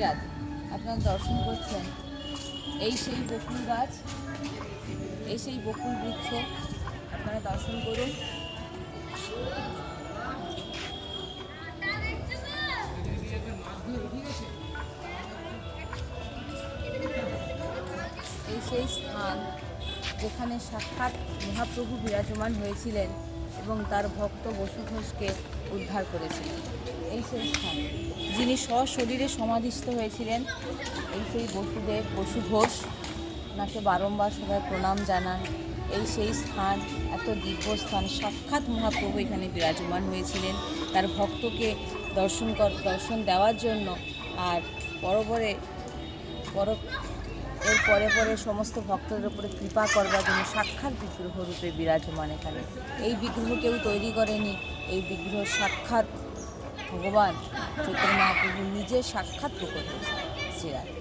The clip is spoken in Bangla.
রাত আপনারা দর্শন করছেন, এই সেই বকুল গাছ, এই সেই বকুল বৃক্ষ, আপনারা দর্শন করুন। এই সেই স্থান যেখানে সাক্ষাৎ মহাপ্রভু বিরাজমান হয়েছিলেন এবং তার ভক্ত বসু ঘোষকে উদ্ধার করেছিলেন। এই সেই স্থান যিনি সশরীরে সমাধিস্থ হয়েছিলেন, এই সেই বসু ঘোষ, ওনাকে বারংবার সবাই প্রণাম জানান। এই সেই স্থান, এত দিব্য স্থান, সাক্ষাৎ মহাপ্রভু এখানে বিরাজমান হয়েছিলেন তার ভক্তকে দর্শন দেওয়ার জন্য, আর এর পরে সমস্ত ভক্তদের উপরে কৃপা করবার জন্য সাক্ষাৎ বিগ্রহ রূপে বিরাজমান এখানে। এই বিগ্রহ কেউ তৈরি করেনি, এই বিগ্রহ সাক্ষাৎ ভগবান চৈতন্য মহাপ্রভু নিজে সাক্ষাৎ প্রকট হয়েছে শ্রীরাধে।